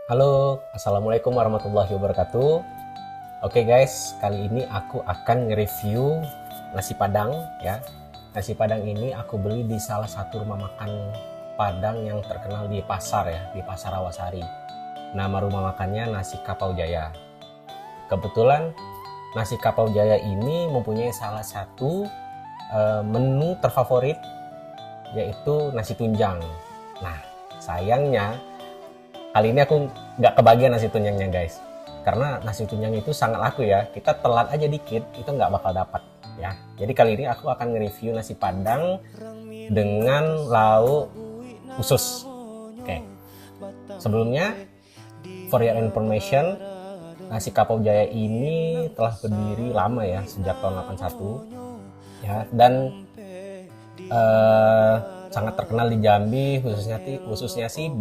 Halo, Assalamualaikum warahmatullahi wabarakatuh. Oke guys, kali ini aku akan nge-review nasi Padang ya. Nasi Padang ini aku beli di salah satu rumah makan Padang yang terkenal di pasar ya, di Pasar Awasari. Nama rumah makannya Nasi Kapau Jaya. Kebetulan Nasi Kapau Jaya ini mempunyai salah satu menu terfavorit, yaitu nasi tunjang. Nah, sayangnya kali ini aku nggak kebagian nasi tunjangnya guys, karena nasi tunjang itu sangat laku ya. Kita telat aja dikit itu nggak bakal dapat ya. Jadi kali ini aku akan nge-review nasi Padang dengan lauk usus. Oke, sebelumnya for your information, nasi Kapau Jaya ini telah berdiri lama ya, sejak tahun 81 ya, dan sangat terkenal di Jambi, khususnya sih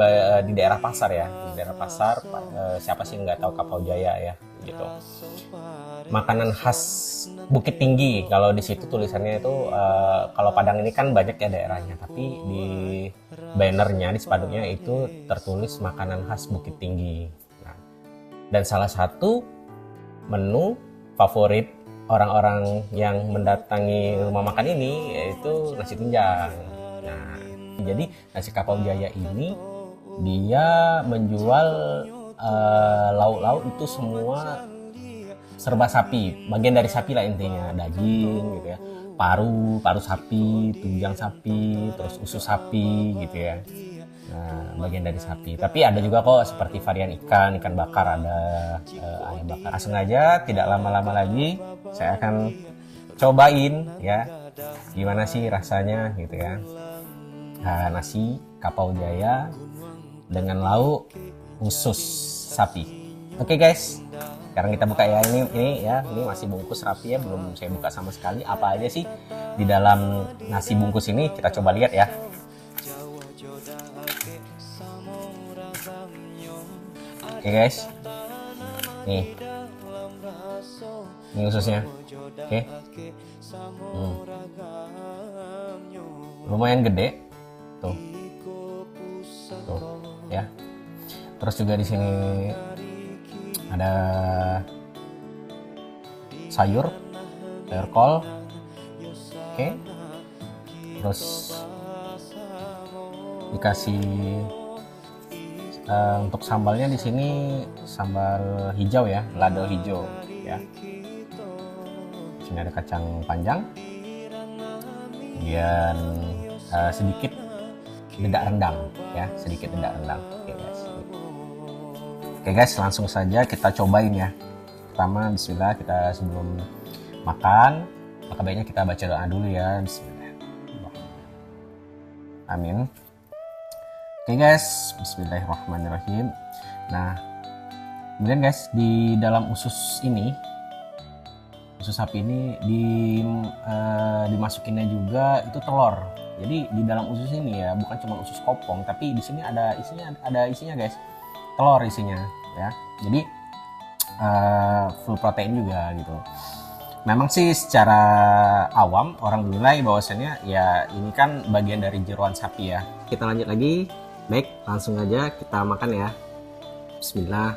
di daerah pasar ya, di daerah pasar. Siapa sih nggak tahu Kapau Jaya ya gitu. Makanan khas Bukit Tinggi, kalau di situ tulisannya itu kalau Padang ini kan banyak ya daerahnya, tapi di bannernya, di spanduknya itu tertulis makanan khas Bukit Tinggi. Nah, dan salah satu menu favorit orang-orang yang mendatangi rumah makan ini yaitu nasi tunjang. Nah, jadi nasi Kapau Jaya ini dia menjual lauk-lauk itu semua serba sapi, bagian dari sapi lah intinya, daging gitu ya, paru sapi, tunjang sapi, terus usus sapi gitu ya. Nah, bagian dari sapi. Tapi ada juga kok seperti varian ikan bakar, ada ayam bakar. Langsung aja, tidak lama-lama lagi, saya akan cobain ya, gimana sih rasanya gitu ya. Nah, nasi Kapau Jaya dengan lauk usus sapi. Oke guys, sekarang kita buka ya. Ini masih bungkus rapi ya, belum saya buka sama sekali. Apa aja sih di dalam nasi bungkus ini, kita coba lihat ya. Oke guys, nih ini ususnya. Oke, lumayan gede tuh ya. Terus juga di sini ada sayur kol. Oke, terus dikasih untuk sambalnya di sini sambal hijau ya, lado hijau ya. Di sini ada kacang panjang, kemudian sedikit dedak rendang ya, sedikit dedak rendang. Oke guys, langsung saja kita cobain ya. Pertama, bismillah, kita sebelum makan, maka baiknya kita baca doa dulu ya. Bismillah. Amin. Oke guys, bismillahirrahmanirrahim. Nah, kemudian guys, di dalam usus sapi ini dimasukinnya juga itu telur. Jadi di dalam usus ini ya, bukan cuma usus kopong, tapi di sini ada isinya guys, telur isinya ya. Jadi full protein juga gitu. Memang sih secara awam orang menilai bahwasannya ya ini kan bagian dari jeroan sapi ya. Kita lanjut lagi. Baik, langsung aja kita makan ya. Bismillah.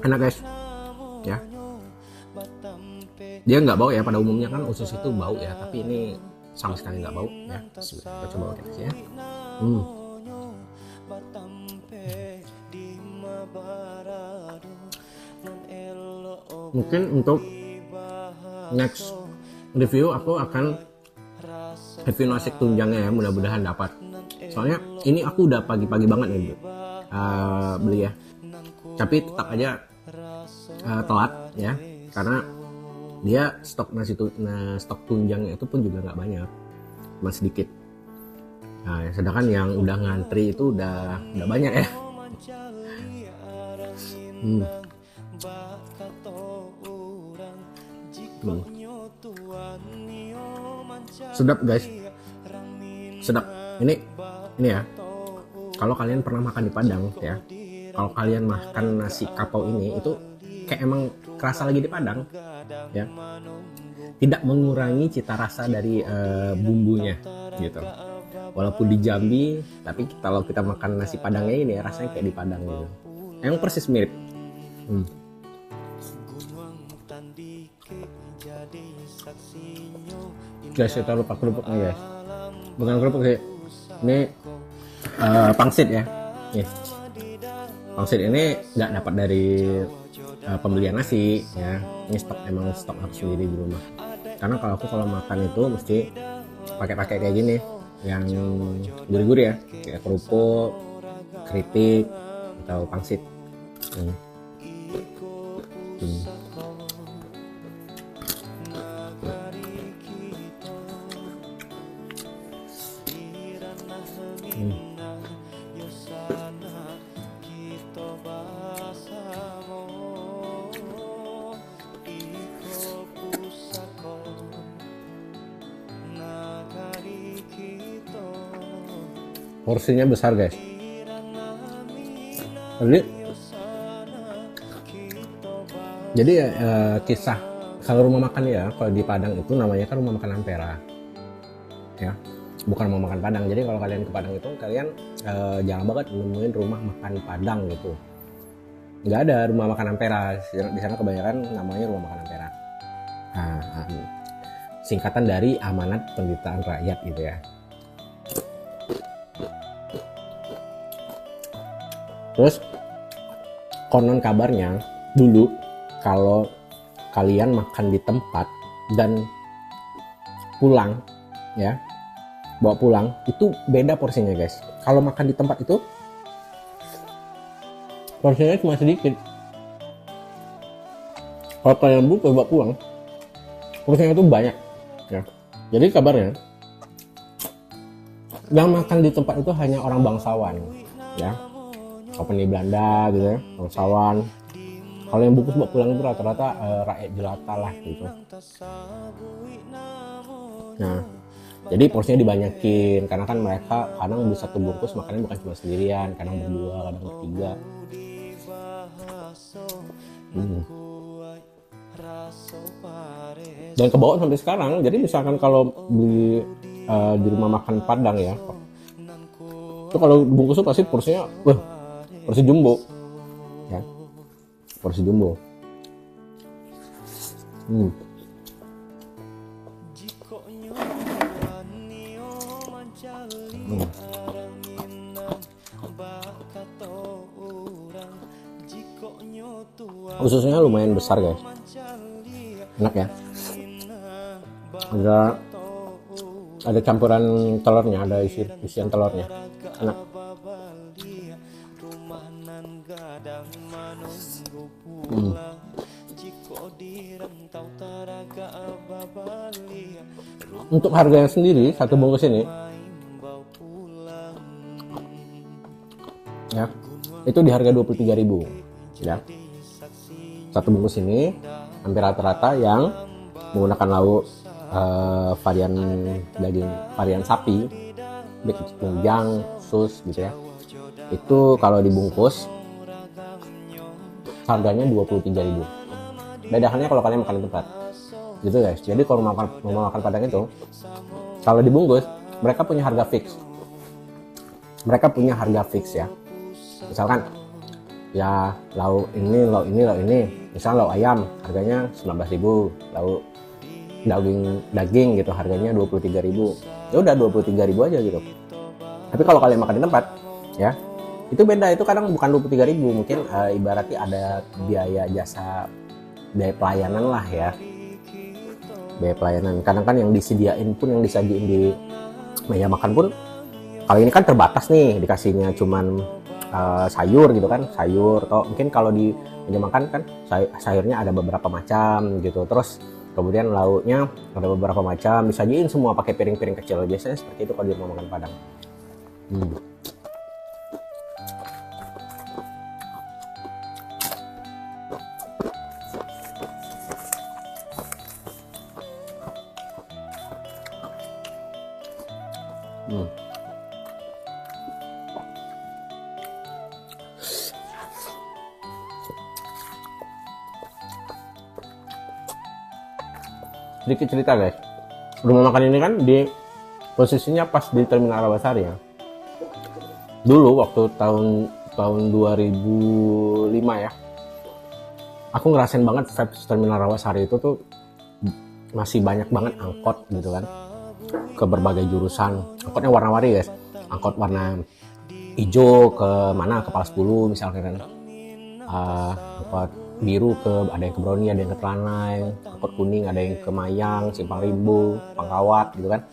Enak guys ya. Dia nggak bau ya, pada umumnya kan usus itu bau ya, tapi ini sama sekali nggak bau ya. Bismillah, kita coba makan ya. Mungkin untuk next review aku akan review nasi tunjangnya ya, mudah-mudahan dapat. Soalnya ini aku udah pagi-pagi banget nih beli ya, tapi tetap aja telat ya, karena dia stok tunjangnya itu pun juga nggak banyak, cuma sedikit. Nah, sedangkan yang udah ngantri itu udah banyak ya. Sedap guys, sedap. Ini ya, kalau kalian pernah makan di Padang ya, kalau kalian makan nasi kapau ini itu kayak emang kerasa lagi di Padang ya, tidak mengurangi cita rasa dari bumbunya gitu. Walaupun di Jambi, tapi kalau kita makan nasi Padangnya ini rasanya kayak di Padang gitu. Emang persis mirip. Guys, kita lupa kerupuknya guys. Bukan kerupuk sih. Ini pangsit ya. Nih. Pangsit ini nggak dapat dari pembelian nasi ya. Ini emang stok aku sendiri di rumah. Karena kalau makan itu mesti pakai kayak gini, yang gurih-gurih ya, kayak kerupuk, keripik atau pangsit. Porsinya besar guys. Jadi kisah kalau rumah makan ya, kalau di Padang itu namanya kan rumah makan Ampera ya, bukan rumah makan Padang. Jadi kalau kalian ke Padang itu kalian jarang banget nemuin rumah makan Padang gitu, nggak ada rumah makan Ampera di sana. Kebanyakan namanya rumah makan Ampera. Singkatan dari Amanat Penderitaan Rakyat gitu ya. Terus konon kabarnya dulu kalau kalian makan di tempat dan pulang ya, bawa pulang itu beda porsinya guys. Kalau makan di tempat itu porsinya cuma sedikit. Kalau kalian bawa pulang porsinya itu banyak ya. Jadi kabarnya yang makan di tempat itu hanya orang bangsawan ya, kompeni Belanda gitu ya, bangsawan. Kalau yang bungkus bawa pulang itu rata-rata rakyat jelata lah gitu. Nah, jadi porsinya dibanyakin karena kan mereka kadang beli satu bungkus makannya bukan cuma sendirian, kadang berdua, kadang bertiga. Dan kebawa sampai sekarang. Jadi misalkan kalau beli di rumah makan Padang ya, itu kalau bungkus itu pasti porsinya porsi jumbo ya, porsi jumbo. Ususnya lumayan besar guys, enak ya. Ada campuran telurnya, ada isian telurnya, enak. Untuk harganya sendiri satu bungkus ini ya, itu di harga 23.000 ya. Satu bungkus ini hampir rata-rata yang menggunakan lauk varian daging, varian sapi, baik itu tunjang, sus gitu ya. Itu kalau dibungkus harganya 23.000. Beda halnya kalau kalian makan di tempat gitu guys. Jadi kalau mau makan Padang itu kalau dibungkus mereka punya harga fix. Mereka punya harga fix ya. Misalkan ya lauk ini, misal lauk ayam harganya 19.000, lauk daging gitu harganya 23.000. Ya udah 23.000 aja gitu. Tapi kalau kalian makan di tempat ya, itu beda, itu kadang bukan 23.000, mungkin ibaratnya ada biaya jasa, biaya pelayanan lah ya, biaya pelayanan. Kadang kan yang disediain pun, yang disajiin di meja makan pun, kalau ini kan terbatas nih, dikasihnya cuman sayur gitu kan, sayur, atau mungkin kalau di meja makan kan sayurnya ada beberapa macam gitu, terus kemudian lauknya ada beberapa macam, disajiin semua pakai piring-piring kecil. Biasanya seperti itu kalau di rumah makan Padang. Sedikit cerita guys, rumah makan ini kan di Posisinya pas di Terminal Rawasari ya. Dulu waktu tahun 2005 ya, aku ngerasain banget vibes Terminal Rawasari itu tuh masih banyak banget angkot gitu kan, ke berbagai jurusan. Angkotnya warna-warni guys, angkot warna hijau ke mana, ke Palas 10 misalkan kan. Angkot biru ada yang ke Brownie, ada yang ke Telanai. Angkot kuning ada yang ke Mayang, Simpang Rimbo, Pangkawat gitu kan.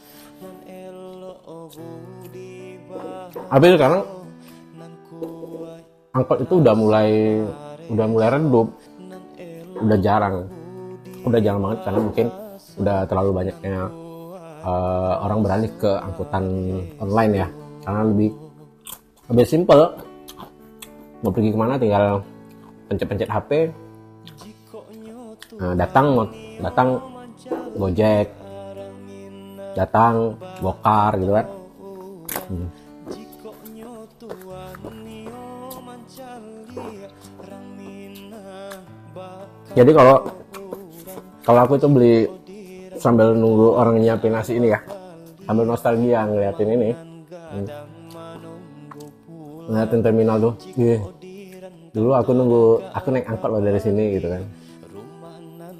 Tapi sekarang angkot itu udah mulai redup, udah jarang banget, karena mungkin udah terlalu banyaknya orang beralih ke angkutan online ya, karena lebih simple. Mau pergi kemana tinggal pencet HP, datang Gojek, datang Gokar gitu kan. Jadi kalau aku itu beli sambil nunggu orang nyiapin nasi ini ya, sambil nostalgia ngeliatin ini, ngeliatin terminal tuh. Dulu aku naik angkot loh dari sini gitu kan.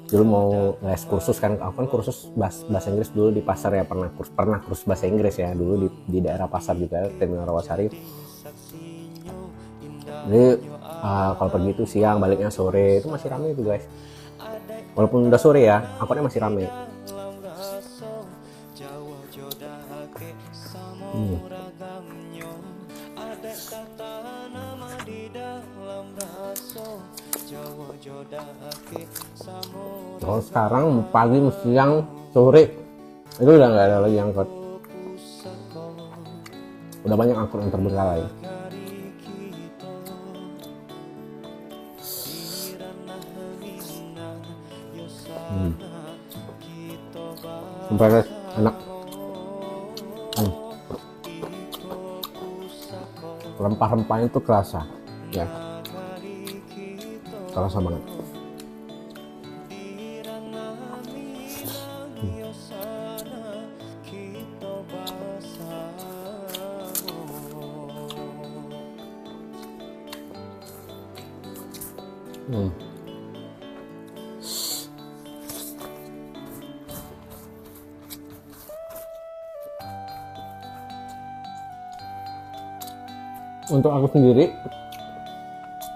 Dulu mau les kursus kan, aku kan kursus bahasa Inggris dulu di pasar ya, pernah kursus bahasa Inggris ya dulu di daerah pasar juga, Terminal Rawasari. Jadi kalau pergi itu siang, baliknya sore, itu masih ramai itu guys. Walaupun udah sore ya, angkotnya masih ramai. Kalau sekarang pagi, siang, sore itu udah nggak ada lagi angkot. Udah banyak angkot yang terbengkalai. Sampai enak. Rempah-rempahnya itu kerasa ya, kerasa banget.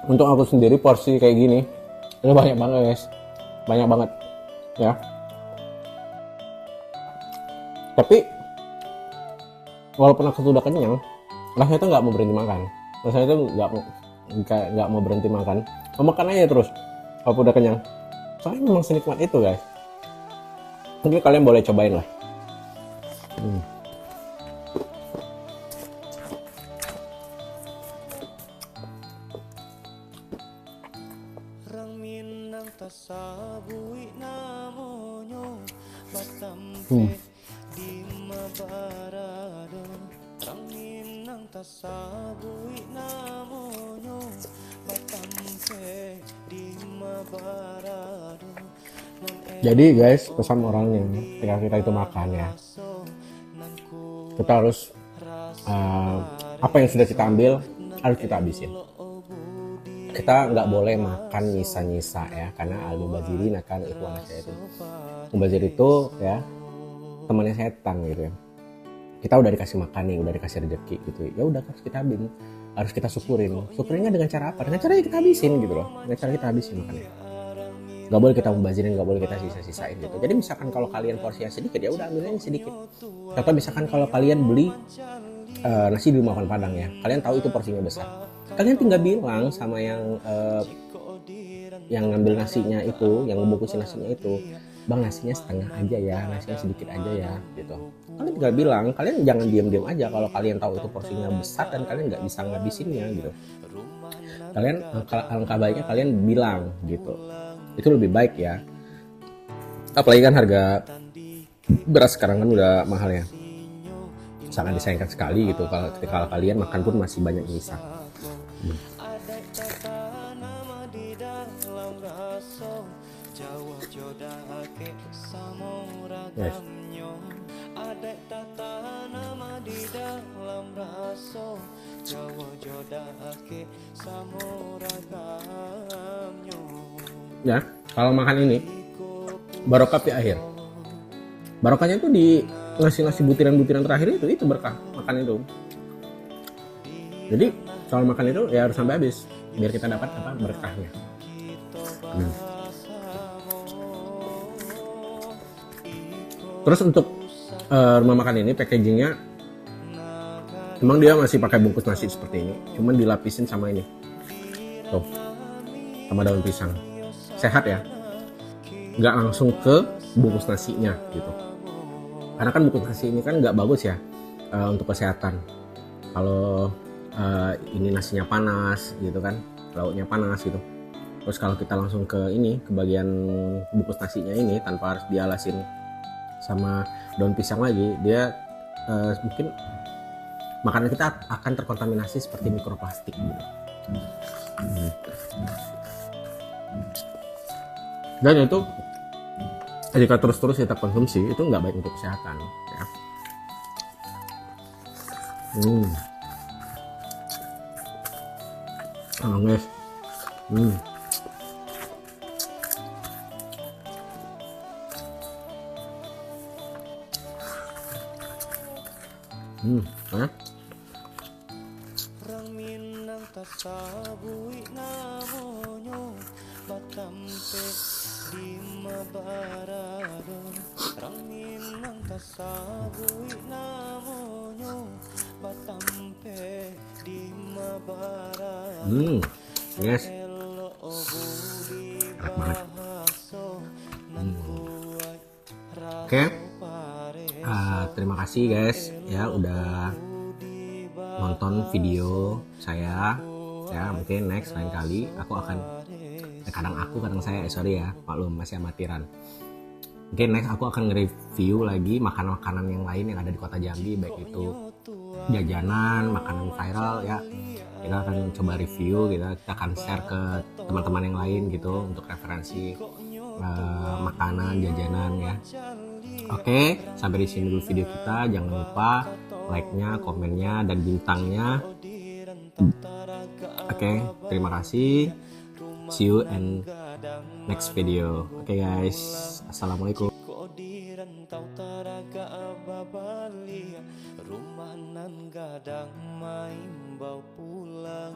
Untuk aku sendiri porsi kayak gini itu banyak banget guys, banyak banget ya. Tapi walaupun aku sudah kenyang, rasanya itu nggak mau berhenti makan. Rasanya itu nggak mau berhenti makan. Mau makan aja terus walaupun udah kenyang. Soalnya memang senikmat itu guys. Mungkin kalian boleh cobain lah. Jadi guys, pesan orangnya ketika kita itu makan ya, kita harus apa yang sudah kita ambil harus kita habisin. Kita nggak boleh makan nyisa-nyisa ya, karena al-mubadzirin akan ikhwan syaitan. Mubazir itu ya temannya setan gitu ya. Kita udah dikasih makan nih, udah dikasih rezeki gitu, ya udah harus kita habisin, harus kita syukurin. Syukurinnya dengan cara apa? Dengan cara kita habisin gitu loh, dengan cara kita habisin makannya. Gak boleh kita mubazirin, gak boleh kita sisa-sisain gitu. Jadi misalkan kalau kalian porsinya sedikit, ya udah ambilnya sedikit. Atau misalkan kalau kalian beli nasi di rumah makan Padang ya, kalian tahu itu porsinya besar, kalian tinggal bilang sama yang ngambil nasinya itu, yang ngebungkusin nasinya itu, bang nasinya setengah aja ya, nasinya sedikit aja ya gitu. Kalian tinggal bilang, kalian jangan diam-diam aja kalau kalian tahu itu porsinya besar dan kalian nggak bisa ngabisinnya gitu. Kalian alangkah baiknya kalian bilang gitu, itu lebih baik ya. Apalagi kan harga beras sekarang kan udah mahal ya, sangat disayangkan sekali gitu kalau ketika kalian makan pun masih banyak nyisa. Yes. Ya, kalau makan ini barokah di akhir. Barokahnya itu di ngasih butiran-butiran terakhir itu berkah makan itu. Jadi kalau makan itu ya harus sampai habis biar kita dapat apa berkahnya. Terus untuk rumah makan ini packagingnya emang dia masih pakai bungkus nasi seperti ini, cuman dilapisin sama ini tuh, sama daun pisang. Sehat ya, nggak langsung ke bungkus nasinya gitu, karena kan bungkus nasi ini kan nggak bagus ya untuk kesehatan. Kalau ini nasinya panas gitu kan, lauknya panas gitu. Terus kalau kita langsung ke ini, ke bagian bungkus nasinya ini tanpa harus dialasin sama daun pisang lagi, dia mungkin makanan kita akan terkontaminasi seperti mikroplastik gitu. Dan itu jika terus-terus kita konsumsi itu nggak baik untuk kesehatan ya. Guys. Ya. Yes. Enak banget. Oke. Terima kasih guys ya udah nonton video saya ya. Mungkin next lain kali aku akan kadang saya sorry ya maklum masih amatiran. Mungkin next aku akan nge-review lagi makanan-makanan yang lain yang ada di kota Jambi, baik itu jajanan, makanan viral ya. Kita akan coba review, kita akan share ke teman-teman yang lain gitu untuk referensi makanan, jajanan ya. Oke, sampai di sini dulu video kita. Jangan lupa like-nya, komennya, dan bintangnya. Oke, terima kasih. See you in next video. Oke guys, assalamualaikum. Rumah nan gadang main bau pulang.